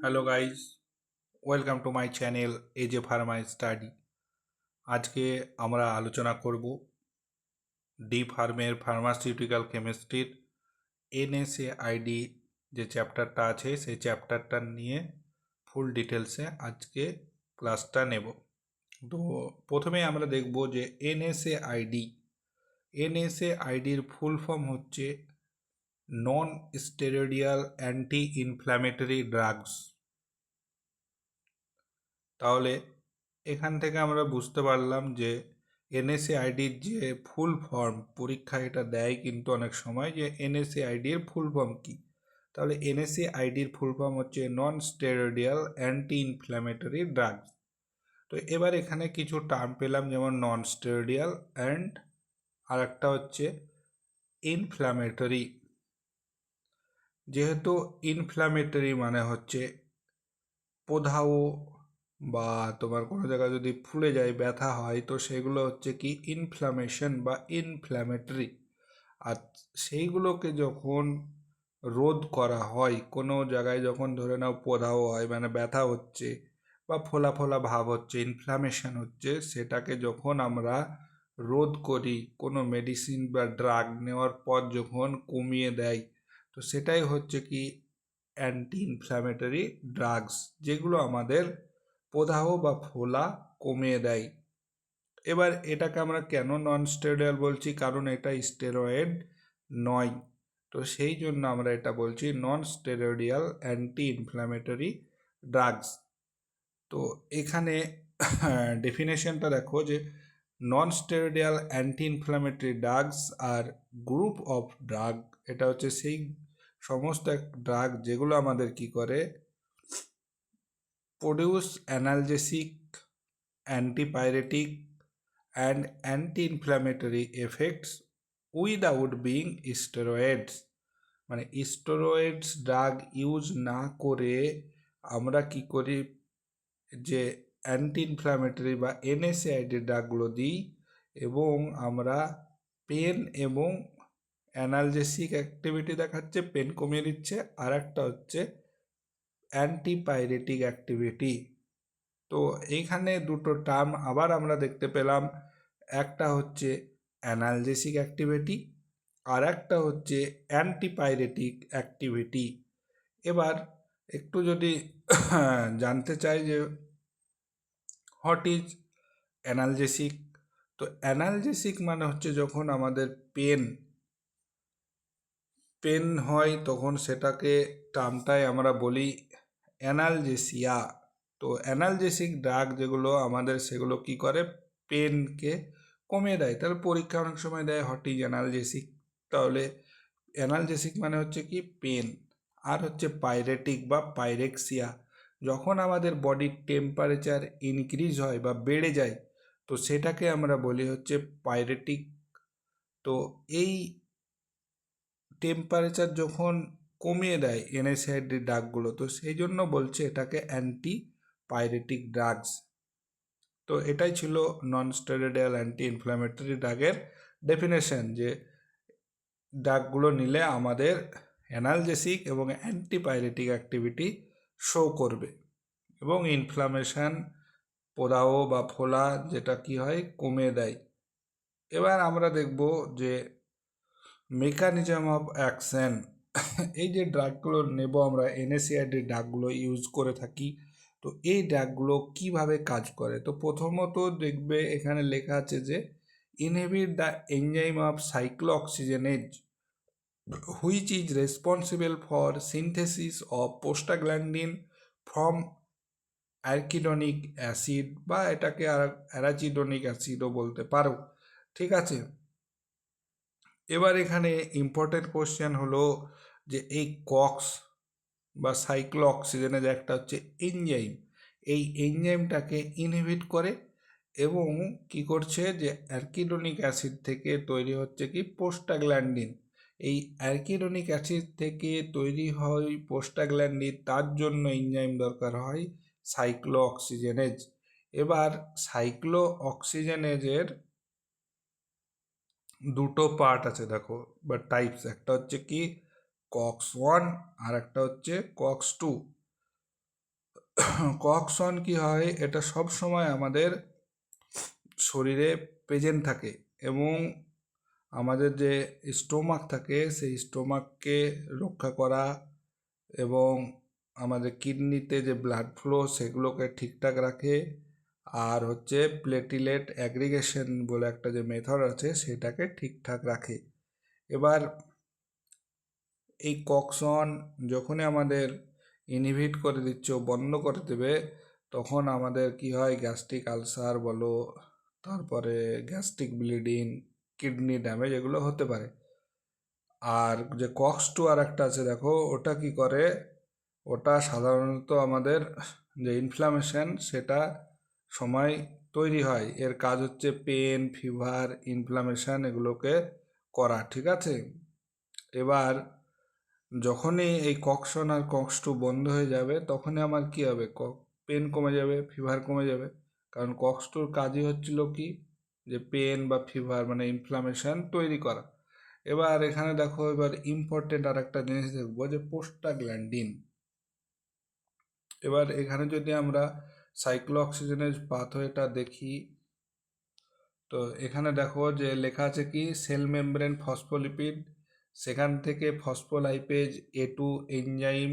Hello guys, welcome to my channel AJ pharma study. আজকে আমরা আলোচনা করব ডি ফার্মের ফার্মাসিউটিক্যাল কেমিস্ট্রির এনএসএআইডি যে চ্যাপ্টারটা আছে সেই চ্যাপ্টারটা নিয়ে ফুল ডিটেলসে আজকে ক্লাসটা নেব। তো প্রথমে আমরা দেখব যে এনএসএআইডির ফুল ফর্ম হচ্ছে নন স্টেরয়েডিয়াল অ্যান্টি ইনফ্ল্যামেটরি ড্রাগস। তাহলে এখান থেকে আমরা বুঝতে পারলাম যে এনএসএআইডির যে ফুল ফর্ম, পরীক্ষা এটা দেয় কিন্তু অনেক সময়, যে এনএসএআইডির ফুল ফর্ম কি। তাহলে এনএসএআইডির ফুল ফর্ম হচ্ছে নন স্টেরয়েডিয়াল অ্যান্টি ইনফ্ল্যামেটরি ড্রাগস। তো এবার এখানে কিছু টার্ম পেলাম, যেমন নন স্টেরয়েডিয়াল অ্যান্ড আর একটা হচ্ছে ইনফ্ল্যামেটরি। যেহেতু ইনফ্ল্যামেটরি মানে হচ্ছে প্রদাহ বা তোমার কোনো জায়গায় যদি ফুলে যায়, ব্যথা হয়, তো সেগুলো হচ্ছে কি ইনফ্ল্যামেশন বা ইনফ্ল্যামেটরি। আর সেইগুলোকে যখন রোধ করা হয়, কোনো জায়গায় যখন ধরে নাও প্রদাহ হয় মানে ব্যথা হচ্ছে বা ফোলা ফোলা ভাব হচ্ছে, ইনফ্ল্যামেশন হচ্ছে, সেটাকে যখন আমরা রোধ করি কোনো মেডিসিন বা ড্রাগ নেওয়ার পর যখন কমিয়ে দেয়, তো সেটাই হচ্ছে কি অ্যান্টি ইনফ্ল্যামেটরি ড্রাগস, যেগুলো আমাদের প্রদাহ বা ফোলা কমিয়ে দেয়। এবার এটাকে আমরা কেন নন স্টেরয়েড বলছি, কারণ এটা স্টেরয়েড নয়, তো সেই জন্য আমরা এটা বলছি non steroidal anti inflammatory drugs. তো এখানে ডেফিনেশনটা দেখো যে non steroidal anti inflammatory drugs are group of drug. এটা হচ্ছে সেই সমস্ত ড্রাগ যেগুলো আমাদের কি করে, produce analgesic, antipyretic and anti inflammatory effects without being steroids. মানে স্টেরয়েডস ড্রাগ ইউজ না করে আমরা কি করি, যে অ্যান্টি ইনফ্ল্যামেটরি বা এনএসএআইডি ড্রাগগুলো দিই, এবং আমরা পেন এবং অ্যানালজেসিক অ্যাক্টিভিটি দেখাচ্ছে, পেন কমিয়ে দিচ্ছে, আর একটা হচ্ছে অ্যান্টিপাইরেটিক অ্যাক্টিভিটি। তো এইখানে দুটো টার্ম আবার আমরা দেখতে পেলাম, একটা হচ্ছে অ্যানালজেসিক অ্যাক্টিভিটি আর একটা হচ্ছে অ্যান্টিপাইরেটিক অ্যাক্টিভিটি। এবার একটু যদি জানতে চাই যে হোয়াট ইজ অ্যানালজেসিক, তো অ্যানালজেসিক মানে হচ্ছে যখন আমাদের পেন হয় তখন সেটাকে টার্মটাই আমরা বলি অ্যানালজেসিয়া। তো অ্যানালজেসিক ড্রাগ যেগুলো আমাদের, সেগুলো কি করে, পেনকে কমিয়ে দেয়। তাহলে পরীক্ষা অনেক সময় দেয় হোয়াট ইজ অ্যানালজেসিক, তাহলে অ্যানালজেসিক মানে হচ্ছে কি পেন। আর হচ্ছে পাইরেটিক বা পাইরেক্সিয়া, যখন আমাদের বডির টেম্পারেচার ইনক্রিজ হয় বা বেড়ে যায়, তো সেটাকে আমরা বলি হচ্ছে পাইরেটিক। তো এই টেম্পারেচার যখন কমিয়ে দেয় এনএসএআইডি ড্রাগগুলো, তো সেই জন্য বলছে এটাকে অ্যান্টি পাইরেটিক ড্রাগস। তো এটাই ছিল নন স্টেরয়েডিয়াল অ্যান্টি ইনফ্ল্যামেটরি ড্রাগের ডেফিনেশন, যে ড্রাগগুলো নিলে আমাদের অ্যানালজেসিক এবং অ্যান্টিপাইরেটিক অ্যাক্টিভিটি শো করবে এবং ইনফ্লামেশন, প্রদাহ বা ফোলা যেটা কি হয় কমিয়ে দেয়। এবার আমরা দেখব যে মেকানিজম অফ অ্যাকশন। এই যে ড্রাগগুলো নেব আমরা, এনএসএআইডি ড্রাগগুলো ইউজ করে থাকি, তো এই ড্রাগগুলো কিভাবে কাজ করে। তো প্রথমত দেখবে এখানে লেখা আছে যে inhibit the enzyme of cyclooxygenase which is responsible for synthesis of prostaglandin from arachidonic acid, বা এটাকে অ্যারাচিডনিক অ্যাসিডও বলতে পারো। ঠিক আছে, এবার এখানে ইম্পর্টেন্ট কোশ্চেন হলো যে এই কক্স বা সাইক্লোঅক্সিজেনেজ একটা হচ্ছে এনজাইম, এই এনজাইমটাকে ইনহিবিট করে এবং কি করছে, যে অ্যারকিডনিক অ্যাসিড থেকে তৈরি হচ্ছে কি প্রোস্টাগ্ল্যান্ডিন। এই অ্যারকিডনিক অ্যাসিড থেকে তৈরি হয় প্রোস্টাগ্ল্যান্ডিন, তার জন্য এনজাইম দরকার হয় সাইক্লোঅক্সিজেনেজ। এবার সাইক্লোঅক্সিজেনেজের দুটো পার্ট আছে দেখো, বা টাইপস, একটা হচ্ছে কি কক্স 1 আর একটা হচ্ছে কক্স 2। কক্সন কি হয়, এটা সব সময় আমাদের শরীরে প্রেজেন্ট থাকে এবং আমাদের যে স্টোমাক থাকে সেই স্টোমাককে রক্ষা করা এবং আমাদের কিডনিতে যে ব্লাড ফ্লো সেগুলোকে ঠিকঠাক রাখে, আর হচ্ছে প্লেটিলেট অ্যাগ্রিগেশন বলে একটা যে মেথড আছে সেটাকে ঠিকঠাক রাখে। এবার এই কক্সন যখনই আমাদের ইনহিবিট করে দিচ্ছে, বন্ধ করে দেবে, তখন আমাদের কি হয়, গ্যাস্ট্রিক আলসার বলো, তারপরে গ্যাস্ট্রিক ব্লিডিং, কিডনি ড্যামেজ এগুলো হতে পারে। আর যে কক্স টু আর একটা আছে দেখো, ওটা কি করে, ওটা সাধারণত আমাদের যে ইনফ্লামেশন সেটা সময় তৈরি হয়, এর কাজ হচ্ছে পেন, ফিভার, ইনফ্লামেশন এগুলোকে করা, ঠিক আছে। এবার যখনই এই কক্সন আর কক্স টু বন্ধ হয়ে যাবে তখনই আমার কি হবে, পেন কমে যাবে, ফিভার কমে যাবে, কারণ কক্স টুর কাজই হচ্ছিল কি, যে পেন বা ফিভার মানে ইনফ্লামেশন তৈরি করা। এবার এখানে দেখো, এবার ইম্পর্টেন্ট আর একটা জিনিস দেখবো যে প্রোস্টাগ্ল্যান্ডিন। এবার এখানে যদি আমরা সাইক্লোঅক্সিজেনেজ পাথওয়েটা দেখি, তো এখানে দেখো যে লেখা আছে কি, সেল মেমব্রেন ফসফোলিপিড, সেখান থেকে ফসফোলাইপেজ A2 এনজাইম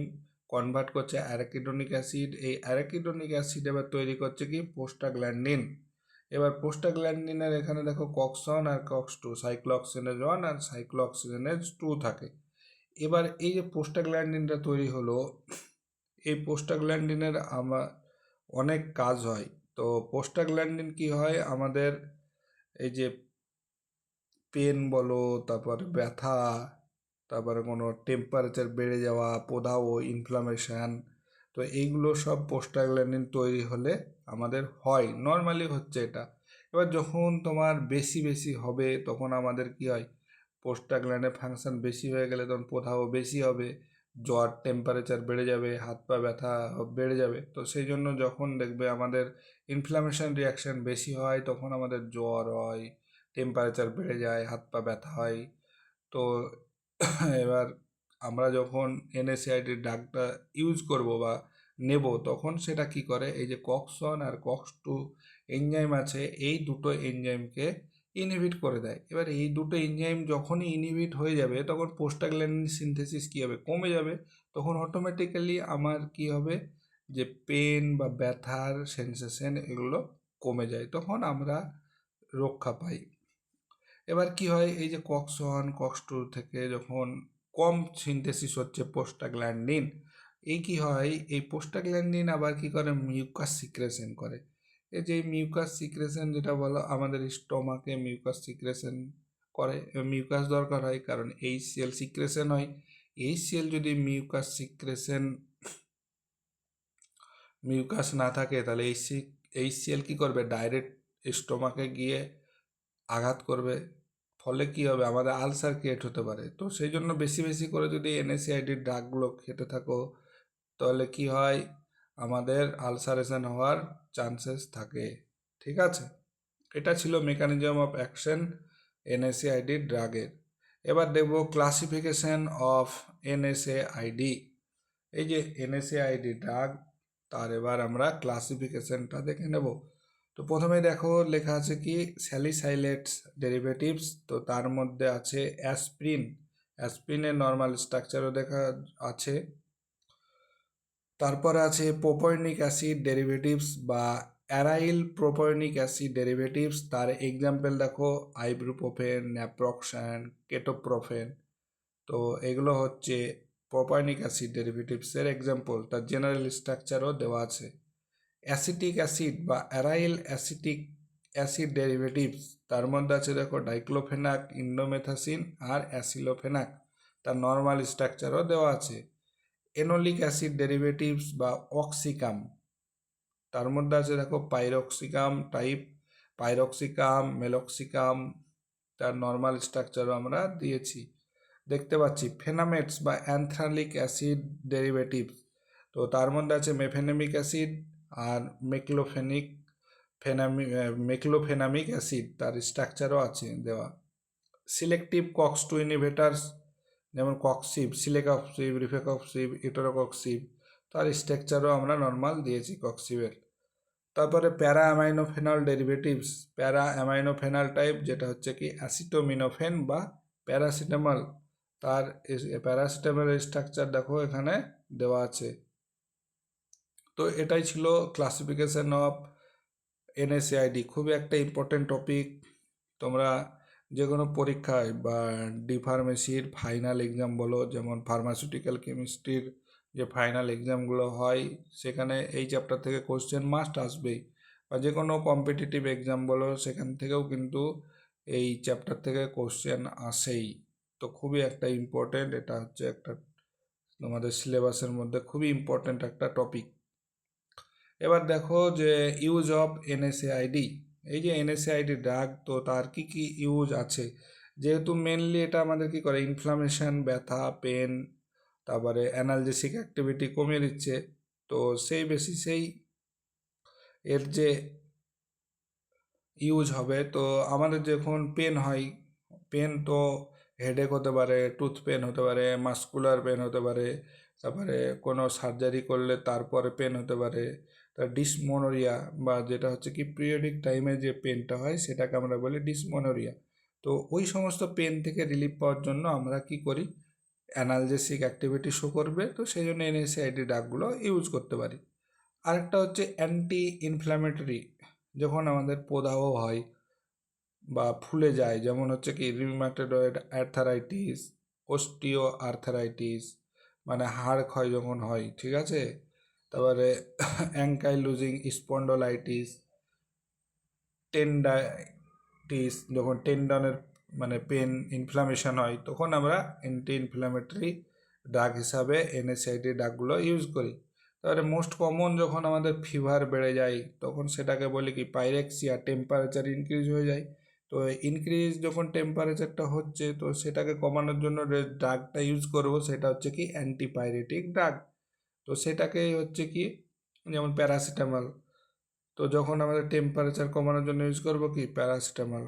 কনভার্ট করছে অ্যারাকিডোনিক অ্যাসিড, এই অ্যারাকিডোনিক অ্যাসিড এবার তৈরি করছে কি, প্রোস্টাগ্ল্যান্ডিন। এবার প্রোস্টাগ্ল্যান্ডিনের এখানে দেখো কক্সন আর কক্স টু, সাইক্লোঅক্সিজেনেজ 1 আর সাইক্লোঅক্সিজেনেজ 2 থাকে। এবার এই যে প্রোস্টাগ্ল্যান্ডিনটা তৈরি হলো, এই প্রোস্টাগ্ল্যান্ডিনের আমার অনেক কাজ হয়। তো প্রোস্টাগ্ল্যান্ডিন কি হয়, আমাদের এই যে পেন বলো, তারপরে ব্যথা, তারপরে কোনো টেম্পারেচার বেড়ে যাওয়া, প্রদাহ, ইনফ্লামেশন, তো এইগুলো সব প্রোস্টাগ্ল্যান্ডিন তৈরি হলে আমাদের হয়, নর্মালি হচ্ছে এটা। এবার যখন তোমার বেশি বেশি হবে তখন আমাদের কি হয়, প্রোস্টাগ্ল্যান্ডের ফাংশন বেশি হয়ে গেলে তখন প্রদাহ বেশি হবে, জ্বর, টেম্পারেচার বেড়ে যাবে, হাত পা ব্যথা বেড়ে যাবে। তো সেই জন্য যখন দেখবে আমাদের ইনফ্লামেশন রিয়াকশন বেশি হয় তখন আমাদের জ্বর হয়, টেম্পারেচার বেড়ে যায়, হাত পা ব্যথা হয়। তো এবার আমরা যখন এনএসএআইডির ড্রাগটা ইউজ করব বা নেব, তখন সেটা কি করে, এই যে কক্সন আর কক্স টু এনজাইম আছে, এই দুটো এনজাইমকে ইনহিবিট করে দেয়। এবার এই দুটো এনজাইম যখনই ইনহিবিট হয়ে যাবে তখন প্রোস্টাগ্ল্যান্ডিন সিনথেসিস কী হবে, কমে যাবে, তখন অটোমেটিক্যালি আমার কি হবে, যে পেন বা ব্যথার সেন্সেশন এগুলো কমে যায়, তখন আমরা রক্ষা পাই। এবার কি হয়, এই যে কক্সন কক্স টু থেকে যখন কম সিনথেসিস হচ্ছে প্রোস্টাগ্ল্যান্ডিন, এই কি হয়, এই প্রোস্টাগ্ল্যান্ডিন আবার কি করে, মিউকাস সিক্রেশন করে। এই যে মিউকাস সিক্রেশন যেটা বলো, আমাদের স্টোমাকে মিউকাস সিক্রেশন করে, মিউকাস দরকার হয় কারণ HCl সিক্রেশন হয়। HCl যদি মিউকাস না থাকে তাহলে HCl কি করবে, ডাইরেক্ট স্টোমাকে গিয়ে আঘাত করবে, ফলে কি হবে, আমাদের আলসার ক্রিয়েট হতে পারে। তো সেই জন্য বেশি বেশি করে যদি NSAID ড্রাগগুলো খেতে থাকো তাহলে কি হয়, আমাদের আলসারেশন হওয়ার চান্সেস থাকে, ঠিক আছে। এটা ছিল মেকানিজম অফ অ্যাকশন NSAID ড্রাগের। এবার দেখব ক্লাসিফিকেশন অফ NSAID। এই যে NSAID ড্রাগ, তার এবার আমরা ক্লাসিফিকেশনটা দেখে নেব। তো প্রথমে দেখো লেখা আছে কি, স্যালিসাইলেটস ডেরিভেটিভস, তো তার মধ্যে আছে অ্যাসপ্রিন, অ্যাসপ্রিনের নর্মাল স্ট্রাকচারও দেখা আছে। তারপর আছে প্রোপয়নিক অ্যাসিড ডেরিভেটিভস বা অ্যারাইল প্রোপয়নিক অ্যাসিড ডেরিভেটিভস, তার এক্সাম্পল দেখো আইব্রুপ্রোফেন, ন্যাপ্রক্সান, কেটোপ্রোফেন। তো এগুলো হচ্ছে প্রোপয়নিক অ্যাসিড ডেরিভেটিভসের এক্সাম্পল, তার জেনারেল স্ট্রাকচারও দেওয়া আছে। অ্যাসিটিক অ্যাসিড বা অ্যারাইল অ্যাসিটিক অ্যাসিড ডেরিভেটিভস, তার মধ্যে আছে দেখো ডাইক্লোফেনাক, ইন্ডোমেথাসিন আর অ্যাসিলোফেনাক, তার নর্মাল স্ট্রাকচারও দেওয়া আছে। এনোলিক অ্যাসিড ডেরিভেটিভস বা অক্সিকাম, তার মধ্যে আছে দেখো পাইরক্সিকাম টাইপ, পাইরক্সিকাম, মেলক্সিকাম, তার নর্মাল স্ট্রাকচারও আমরা দিয়েছি, দেখতে পাচ্ছি। ফেনামেটস বা অ্যানথ্রালিক অ্যাসিড ডেরিভেটিভস, তো তার মধ্যে আছে মেফেনেমিক অ্যাসিড আর মেক্লোফেনামিক অ্যাসিড, তার স্ট্রাকচারও আছে দেওয়া। সিলেক্টিভ কক্স টু ইনহিবিটার্স, যেমন কক্সিব, সিলেকক্সিব, রিফেকক্সিব, ইটোরোকক্সিব, তার স্ট্রাকচারও আমরা নর্মাল দিয়েছি কক্সিবের। তারপরে প্যারা অ্যামাইনোফেনল ডেরিভেটিভস, প্যারা অ্যামাইনোফেনল টাইপ যেটা হচ্ছে কি অ্যাসিটোমিনোফেন বা প্যারাসিটামল, তার প্যারাসিটামলের স্ট্রাকচার দেখো এখানে দেওয়া আছে। তো এটাই ছিল ক্লাসিফিকেশন অফ এনএসএআইডি, খুবই একটা ইম্পর্টেন্ট টপিক। তোমরা যে কোনো পরীক্ষায় বা ডি ফার্মেসির ফাইনাল এক্সাম বলো, যেমন ফার্মাসিউটিক্যাল কেমিস্ট্রির যে ফাইনাল এক্সামগুলো হয় সেখানে এই চ্যাপ্টার থেকে কোশ্চেন মাস্ট আসবেই, বা যে কোনো কম্পিটিটিভ এক্সাম বলো সেখান থেকেও কিন্তু এই চ্যাপ্টার থেকে কোশ্চেন আসেই। তো খুবই একটা ইম্পর্টেন্ট, এটা হচ্ছে একটা তোমাদের সিলেবাসের মধ্যে খুবই ইম্পর্টেন্ট একটা টপিক। এবার দেখো যে ইউজ অফ এনএসএআইডি, এই যে এনএসএআইডি ড্রাগ, তো তার কি কি ইউজ আছে, যেহেতু মেনলি এটা আমাদের কি করে ইনফ্লামেশন, ব্যথা, পেন, তারপরে অ্যানালজেসিক অ্যাক্টিভিটি কমিয়ে দিচ্ছে, তো সেই বেসিসেই এর যে ইউজ হবে। তো আমাদের যখন পেন হয়, পেন তো হেডেক হতে পারে, টুথ পেন হতে পারে, মাস্কুলার পেন হতে পারে, তারপরে কোনো সার্জারি করলে তারপরে পেন হতে পারে, তার ডিসমোনোরিয়া বা যেটা হচ্ছে কি পিরিয়ডিক টাইমে যে পেনটা হয় সেটাকে আমরা বলি ডিসমোনোরিয়া। তো ওই সমস্ত পেন থেকে রিলিফ পাওয়ার জন্য আমরা কি করি, অ্যানালজেসিক অ্যাক্টিভিটি শো করবে, তো সেই জন্য এনএসএআইডি ড্রাগগুলো ইউজ করতে পারি। আরেকটা হচ্ছে অ্যান্টি ইনফ্ল্যামেটরি, যখন আমাদের প্রদাহ হয় বা ফুলে যায়, যেমন হচ্ছে কি রিউমাটয়েড আর্থারাইটিস, অস্টিও আর্থারাইটিস, মানে হাড় ক্ষয় যখন হয়, ঠিক আছে, তারপরে অ্যাঙ্কাইলুজিং স্পন্ডোলাইটিস, টেন্ডাইটিস, যখন টেন্ডনের মানে পেন ইনফ্লামেশন হয়, তখন আমরা অ্যান্টি ইনফ্ল্যামেটরি ড্রাগ হিসাবে এনএসআইডি ড্রাগগুলো ইউজ করি। তারপরে মোস্ট কমন যখন আমাদের ফিভার বেড়ে যায় তখন সেটাকে বলি কি পাইরেক্সিয়া, টেম্পারেচার ইনক্রিজ হয়ে যায়। তো ইনক্রিজ যখন টেম্পারেচারটা হচ্ছে, তো সেটাকে কমানোর জন্য যে ড্রাগটা ইউজ করব সেটা হচ্ছে কি অ্যান্টিপাইরেটিক ড্রাগ। তো সেটাকেই হচ্ছে কি যেমন প্যারাসিটামল, তো যখন আমাদের টেম্পারেচার কমানোর জন্য ইউজ করব কি প্যারাসিটামল।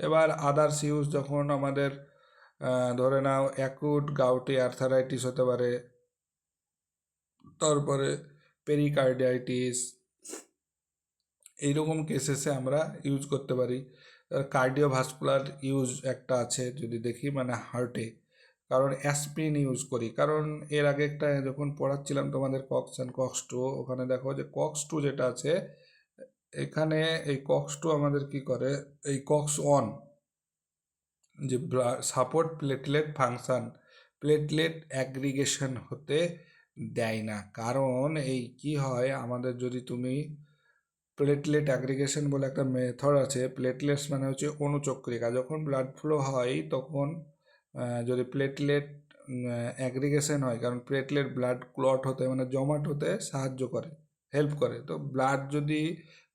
এবার আদার্স ইউজ যখন আমাদের ধরে নাও অ্যাকুট গাউটি আর্থারাইটিস হতে পারে, তারপরে পেরিকার্ডিয়াইটিস, এইরকম কেসেসে আমরা ইউজ করতে পারি। কার্ডিওভাস্কুলার ইউজ একটা আছে যদি দেখি, মানে হার্টে, কারণ অ্যাসপিরিন ইউজ করি, কারণ এর আগে একটা যখন পড়াচ্ছিলাম তোমাদের কক্স অ্যান্ড কক্স টু, ওখানে দেখো যে কক্স টু যেটা আছে এখানে, এই কক্স টু আমাদের কি করে, এই কক্স ওয়ান যে support platelet function, platelet aggregation হতে দেয় না। কারণ এই কি হয়, আমাদের যদি তুমি প্লেটলেট অ্যাগ্রিগেশন বলে একটা মেথড আছে, প্লেটলেটস মানে হচ্ছে অণুচক্রিকা, যখন ব্লাড ফ্লো হয় তখন যদি প্লেটলেট অ্যাগ্রিগেশন হয়, কারণ প্লেটলেট ব্লাড ক্লট হতে মানে জমাট হতে সাহায্য করে, হেল্প করে। তো ব্লাড যদি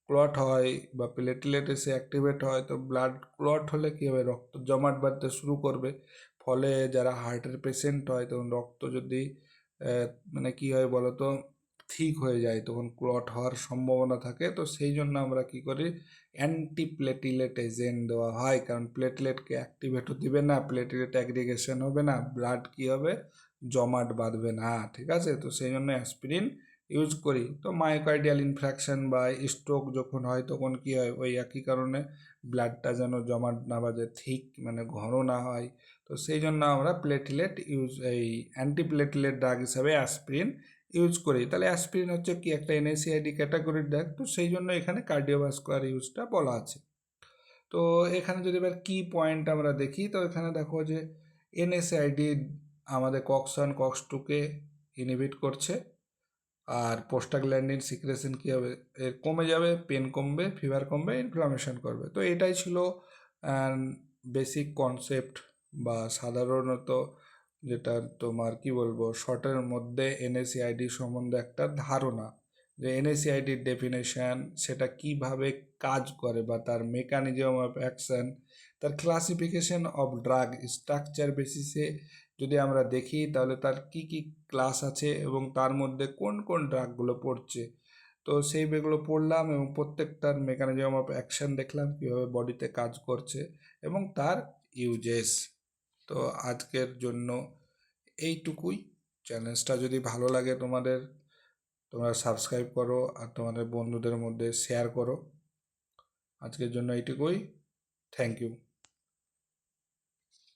ক্লট হয় বা প্লেটলেট এসে অ্যাক্টিভেট হয়, তো ব্লাড ক্লট হলে কী হবে, রক্ত জমাট বাঁধতে শুরু করবে, ফলে যারা হার্টের পেশেন্ট হয় তখন রক্ত যদি মানে কী হয় বলো তো, ঠিক হয়ে যায়, তখন ক্লট হওয়ার সম্ভাবনা থাকে। তো সেই জন্য আমরা কি করি, অ্যান্টিপ্লেটিলেট এজেন্ট দেওয়া হয়, কারণ প্লেটলেটকে অ্যাক্টিভেট দিবে না, প্লেটলেট অ্যাগ্রিগেশন হবে না, ব্লাড কি হবে, জমাট বাঁধবে না, ঠিক আছে। তো সেই জন্য অ্যাসপিরিন ইউজ করি। তো মায়োকার্ডিয়াল ইনফ্রাকশন বা স্ট্রোক যখন হয় তখন কি হয়, ওই একই কারণে ব্লাডটা যেন জমাট না বাঁধে, ঠিক মানে ঘন না হয়, তো সেই জন্য আমরা প্লেটলেট ইউজ, এই অ্যান্টিপ্লেটলেট ড্রাগ হিসাবে অ্যাসপিরিন ইউজ করি। তাহলে অ্যাসপিরিন হচ্ছে কি একটা এনএসএআইডি ক্যাটাগরির ড্রাগ, তো সেই জন্য এখানে কার্ডিওভাস্কুলার ইউজটা বলা আছে। তো এখানে যদি এবার কি পয়েন্ট আমরা দেখি, তো এখানে দেখো যে এনএসআইডি আমাদের কক্স ওয়ান কক্স টুকে ইনহিবিট করছে, আর প্রোস্টাগ্ল্যান্ডিন সিক্রেশন কী হবে, এর কমে যাবে, পেন কমবে, ফিভার কমবে, ইনফ্লামেশন করবে। তো এটাই ছিল বেসিক কনসেপ্ট বা সাধারণত যেটা তোমার কি বলবো শর্টের মধ্যে এনএসএআইডি সম্বন্ধে একটা ধারণা, যে এনএসএআইডির ডেফিনেশন, সেটা কিভাবে কাজ করে বা তার মেকানিজম অফ অ্যাকশন, তার ক্লাসিফিকেশন অফ ড্রাগ স্ট্রাকচার বেসিসে যদি আমরা দেখি তাহলে তার কি কি ক্লাস আছে এবং তার মধ্যে কোন কোন ড্রাগগুলো পড়ছে, তো সেই বেগুলো পড়লাম এবং প্রত্যেকটার মেকানিজম অফ অ্যাকশন দেখলাম কীভাবে বডিতে কাজ করছে এবং তার ইউজেস। তো আজকের জন্য এইটুকুই। চ্যানেলটা যদি ভালো লাগে তোমাদের, তোমরা সাবস্ক্রাইব করো আর তোমাদের বন্ধুদের মধ্যে শেয়ার করো। আজকের জন্য এইটুকুই। Thank you.